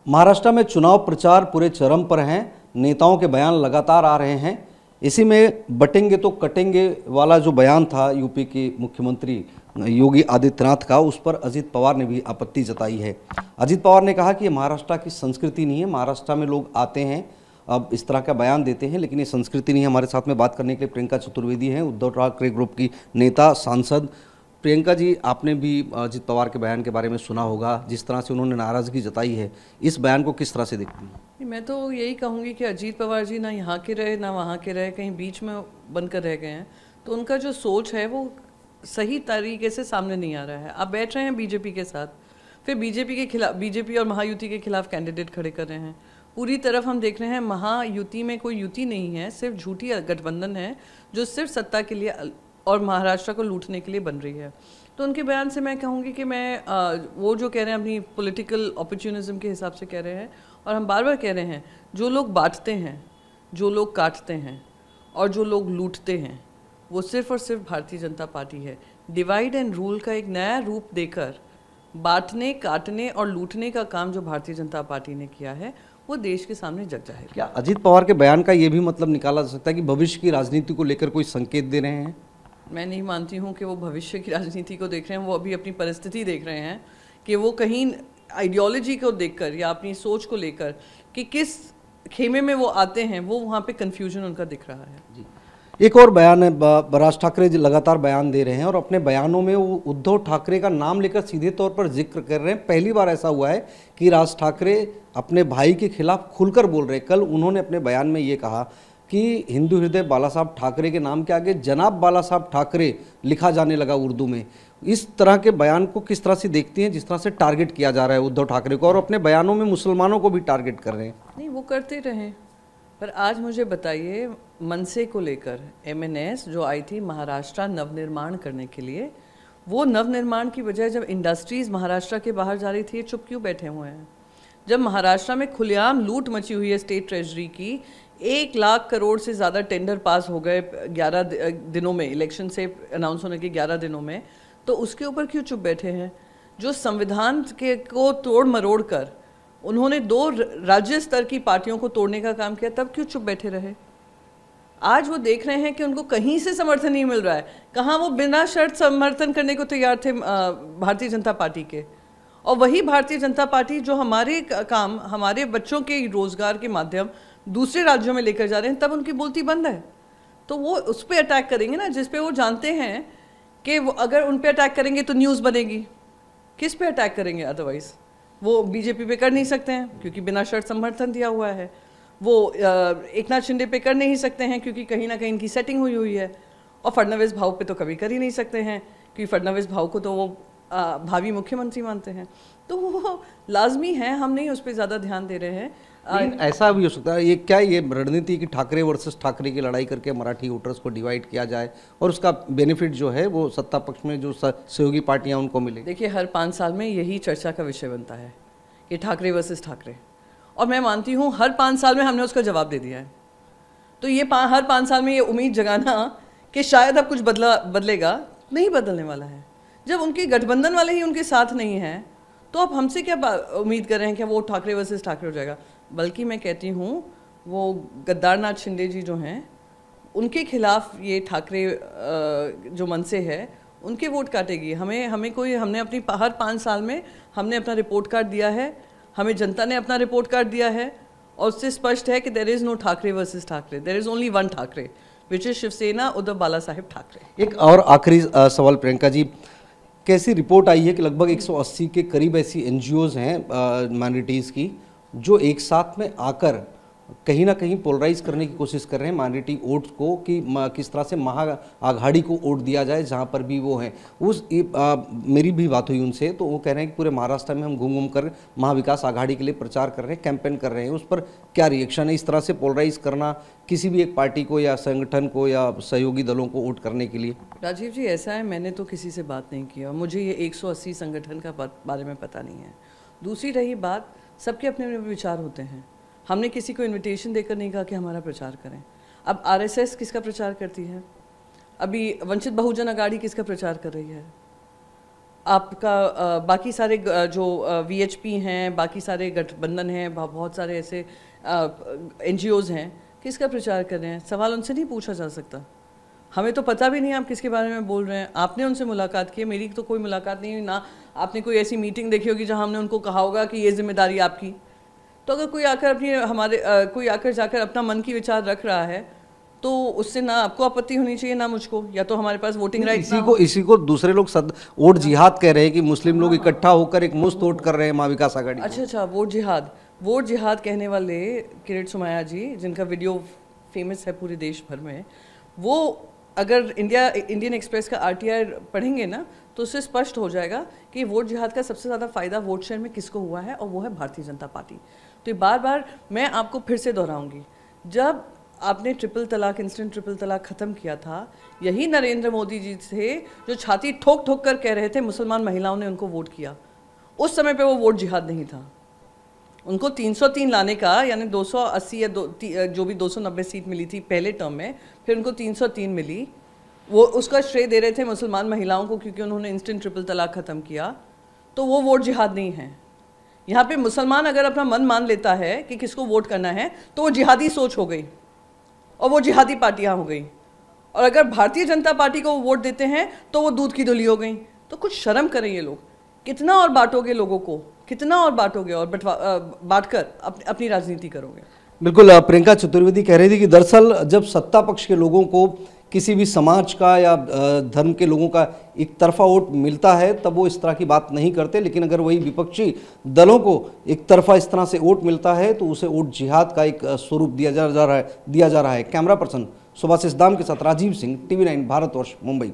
महाराष्ट्र में चुनाव प्रचार पूरे चरम पर हैं। नेताओं के बयान लगातार आ रहे हैं। इसी में बटेंगे तो कटेंगे वाला जो बयान था यूपी के मुख्यमंत्री योगी आदित्यनाथ का, उस पर अजीत पवार ने भी आपत्ति जताई है। अजीत पवार ने कहा कि ये महाराष्ट्र की संस्कृति नहीं है। महाराष्ट्र में लोग आते हैं, अब इस तरह का बयान देते हैं, लेकिन ये संस्कृति नहीं है। हमारे साथ में बात करने के लिए प्रियंका चतुर्वेदी हैं, उद्धव ठाकरे ग्रुप की नेता, सांसद। प्रियंका जी, आपने भी अजीत पवार के बयान के बारे में सुना होगा, जिस तरह से उन्होंने नाराज़गी जताई है, इस बयान को किस तरह से देखती हैं? मैं तो यही कहूँगी कि अजीत पवार जी ना यहाँ के रहे ना वहाँ के रहे, कहीं बीच में बनकर रह गए हैं। तो उनका जो सोच है वो सही तरीके से सामने नहीं आ रहा है। आप बैठ रहे हैं बीजेपी के साथ, फिर बीजेपी के खिलाफ, बीजेपी और महायुति के खिलाफ कैंडिडेट खड़े कर रहे हैं। पूरी तरफ हम देख रहे हैं महायुति में कोई युति नहीं है, सिर्फ झूठी गठबंधन है जो सिर्फ सत्ता के लिए और महाराष्ट्र को लूटने के लिए बन रही है। तो उनके बयान से मैं कहूँगी कि वो जो कह रहे हैं अपनी पॉलिटिकल अपॉर्चुनिज्म के हिसाब से कह रहे हैं, और हम बार बार कह रहे हैं, जो लोग बांटते हैं, जो लोग काटते हैं और जो लोग लूटते हैं, वो सिर्फ और सिर्फ भारतीय जनता पार्टी है। डिवाइड एंड रूल का एक नया रूप देकर बांटने, काटने और लूटने का काम जो भारतीय जनता पार्टी ने किया है, वो देश के सामने जग जाहिर। क्या अजीत पवार के बयान का ये भी मतलब निकाला जा सकता है कि भविष्य की राजनीति को लेकर कोई संकेत दे रहे हैं? मैं नहीं मानती हूँ कि वो भविष्य की राजनीति को देख रहे हैं। वो अभी अपनी परिस्थिति देख रहे हैं कि वो कहीं आइडियोलॉजी को देखकर या अपनी सोच को लेकर कि किस खेमे में वो आते हैं, वो वहाँ पे कंफ्यूजन उनका दिख रहा है। जी, एक और बयान है, राज ठाकरे जी लगातार बयान दे रहे हैं और अपने बयानों में वो उद्धव ठाकरे का नाम लेकर सीधे तौर पर जिक्र कर रहे हैं। पहली बार ऐसा हुआ है कि राज ठाकरे अपने भाई के खिलाफ खुलकर बोल रहे हैं। कल उन्होंने अपने बयान में ये कहा कि हिंदू हृदय बाला साहब ठाकरे के नाम के आगे जनाब बाला साहब ठाकरे लिखा जाने लगा उर्दू में। इस तरह के बयान को किस तरह से देखती हैं, जिस तरह से टारगेट किया जा रहा है उद्धव ठाकरे को, और अपने बयानों में मुसलमानों को भी टारगेट कर रहे हैं? नहीं, वो करते रहे, पर आज मुझे बताइए, मनसे को लेकर MNS जो आई थी महाराष्ट्र नवनिर्माण करने के लिए, वो नवनिर्माण की बजाय जब इंडस्ट्रीज महाराष्ट्र के बाहर जा रही थी, चुप क्यों बैठे हुए हैं? जब महाराष्ट्र में खुलेआम लूट मची हुई है स्टेट ट्रेजरी की, 1 लाख करोड़ से ज़्यादा टेंडर पास हो गए 11 दिनों में, इलेक्शन से अनाउंस होने के 11 दिनों में, तो उसके ऊपर क्यों चुप बैठे हैं? जो संविधान के को तोड़ मरोड़ कर उन्होंने 2 राज्य स्तर की पार्टियों को तोड़ने का काम किया, तब क्यों चुप बैठे रहे? आज वो देख रहे हैं कि उनको कहीं से समर्थन नहीं मिल रहा है। कहाँ वो बिना शर्त समर्थन करने को तैयार थे भारतीय जनता पार्टी के, और वही भारतीय जनता पार्टी जो हमारे काम, हमारे बच्चों के रोजगार के माध्यम दूसरे राज्यों में लेकर जा रहे हैं, तब उनकी बोलती बंद है। तो वो उस पर अटैक करेंगे ना, जिस पे वो जानते हैं कि वो अगर उन पे अटैक करेंगे तो न्यूज़ बनेगी। किस पे अटैक करेंगे? अदरवाइज वो बीजेपी पे कर नहीं सकते हैं क्योंकि बिना शर्त समर्थन दिया हुआ है। वो एकनाथ शिंदे पे कर नहीं सकते हैं क्योंकि कहीं ना कहीं इनकी सेटिंग हुई हुई है। और फडणवीस भाव पे तो कभी कर ही नहीं सकते हैं क्योंकि फडणवीस भाव को तो वो भावी मुख्यमंत्री मानते हैं। तो वो लाजमी है, हम नहीं उस पर ज़्यादा ध्यान दे रहे हैं। ऐसा भी हो सकता है ये, क्या ये रणनीति की ठाकरे वर्सेस ठाकरे की लड़ाई करके मराठी वोटर्स को डिवाइड किया जाए और उसका बेनिफिट जो है वो सत्ता पक्ष में जो सहयोगी पार्टियां उनको मिले? देखिए, हर 5 साल में यही चर्चा का विषय बनता है कि ठाकरे वर्सेस ठाकरे, और मैं मानती हूँ हर 5 साल में हमने उसका जवाब दे दिया है। तो ये हर 5 साल में ये उम्मीद जगाना कि शायद अब कुछ बदलेगा, नहीं बदलने वाला है। जब उनके गठबंधन वाले ही उनके साथ नहीं हैं, तो अब हमसे क्या उम्मीद कर रहे हैं कि वो ठाकरे वर्सेस ठाकरे हो जाएगा? बल्कि मैं कहती हूँ वो गद्दारनाथ शिंदे जी जो हैं, उनके खिलाफ ये ठाकरे जो मनसे है उनके वोट काटेगी। हमने अपनी हर 5 साल में हमने अपना रिपोर्ट कार्ड दिया है, हमें जनता ने अपना रिपोर्ट कार्ड दिया है, और उससे स्पष्ट है कि there is no Thackeray versus Thackeray, there is only one Thackeray which is Shiv Sena, Uddhav Bala Saheb Thackeray. एक और आखिरी सवाल प्रियंका जी, कैसी रिपोर्ट आई है कि लगभग 180 के करीब ऐसी NGOs हैं माइनॉरिटीज़ की जो एक साथ में आकर कहीं ना कहीं पोलराइज करने की कोशिश कर रहे हैं माइनॉरिटी वोट्स को, कि किस तरह से महा आघाड़ी को वोट दिया जाए जहां पर भी वो हैं। मेरी भी बात हुई उनसे, तो वो कह रहे हैं कि पूरे महाराष्ट्र में हम घूम घूम कर महाविकास आघाड़ी के लिए प्रचार कर रहे हैं, कैंपेन कर रहे हैं। उस पर क्या रिएक्शन है, इस तरह से पोलराइज करना किसी भी एक पार्टी को या संगठन को या सहयोगी दलों को वोट करने के लिए? राजीव जी, ऐसा है, मैंने तो किसी से बात नहीं किया, मुझे ये 180 संगठन का बारे में पता नहीं है। दूसरी रही बात, सबके अपने अपने विचार होते हैं। हमने किसी को इनविटेशन देकर नहीं कहा कि हमारा प्रचार करें। अब RSS किसका प्रचार करती है? अभी वंचित बहुजन अघाड़ी किसका प्रचार कर रही है? आपका बाकी सारे जो वीएचपी हैं, बाकी सारे गठबंधन हैं, बहुत सारे ऐसे एनजीओज हैं, किसका प्रचार कर रहे हैं? सवाल उनसे नहीं पूछा जा सकता। हमें तो पता भी नहीं आप किसके बारे में बोल रहे हैं। आपने उनसे मुलाकात की है, मेरी तो कोई मुलाकात नहीं हुई ना। आपने कोई ऐसी मीटिंग देखी होगी जहां हमने उनको कहा होगा कि ये जिम्मेदारी आपकी। तो अगर कोई आकर कोई आकर जाकर अपना मन की विचार रख रहा है तो उससे ना आपको आपत्ति होनी चाहिए ना मुझको, या तो हमारे पास वोटिंग राइट। इसी को दूसरे लोग वोट जिहाद कह रहे हैं कि मुस्लिम लोग इकट्ठा होकर एक मुश्त वोट कर रहे हैं माँ विकास आघाड़ी। अच्छा, वोट जिहाद कहने वाले किरीट सोमैया जी, जिनका वीडियो फेमस है पूरे देश भर में, वो अगर इंडियन एक्सप्रेस का आरटीआई पढ़ेंगे ना तो उससे स्पष्ट हो जाएगा कि वोट जिहाद का सबसे ज़्यादा फायदा वोट शेयर में किसको हुआ है, और वो है भारतीय जनता पार्टी। तो ये बार बार मैं आपको फिर से दोहराऊंगी, जब आपने ट्रिपल तलाक, इंस्टेंट ट्रिपल तलाक ख़त्म किया था, यही नरेंद्र मोदी जी थे जो छाती ठोक ठोक कर कह रहे थे मुसलमान महिलाओं ने उनको वोट किया। उस समय पे वो वोट जिहाद नहीं था। उनको 303 लाने का, यानी 280 या जो भी 290 सीट मिली थी पहले टर्म में, फिर उनको 303 मिली, वो उसका श्रेय दे रहे थे मुसलमान महिलाओं को क्योंकि उन्होंने इंस्टेंट ट्रिपल तलाक ख़त्म किया। तो वो वोट जिहाद नहीं है। यहाँ पे मुसलमान अगर अपना मन मान लेता है कि किसको वोट करना है तो वो जिहादी सोच हो गई और वो जिहादी पार्टियाँ हो गई, और अगर भारतीय जनता पार्टी को वो वोट देते हैं तो वो दूध की धुली हो गई। तो कुछ शर्म करें ये लोग। कितना और बांटोगे लोगों को, कितना और बांटोगे और बांटकर अपनी राजनीति करोगे? बिल्कुल, प्रियंका चतुर्वेदी कह रही थी कि दरअसल जब सत्ता पक्ष के लोगों को किसी भी समाज का या धर्म के लोगों का एक तरफा वोट मिलता है तब वो इस तरह की बात नहीं करते, लेकिन अगर वही विपक्षी दलों को एक तरफा इस तरह से वोट मिलता है तो उसे वोट जिहाद का एक स्वरूप दिया जा रहा है। कैमरा पर्सन सुभाषिष दाम के साथ राजीव सिंह, TV9 भारतवर्ष, मुंबई।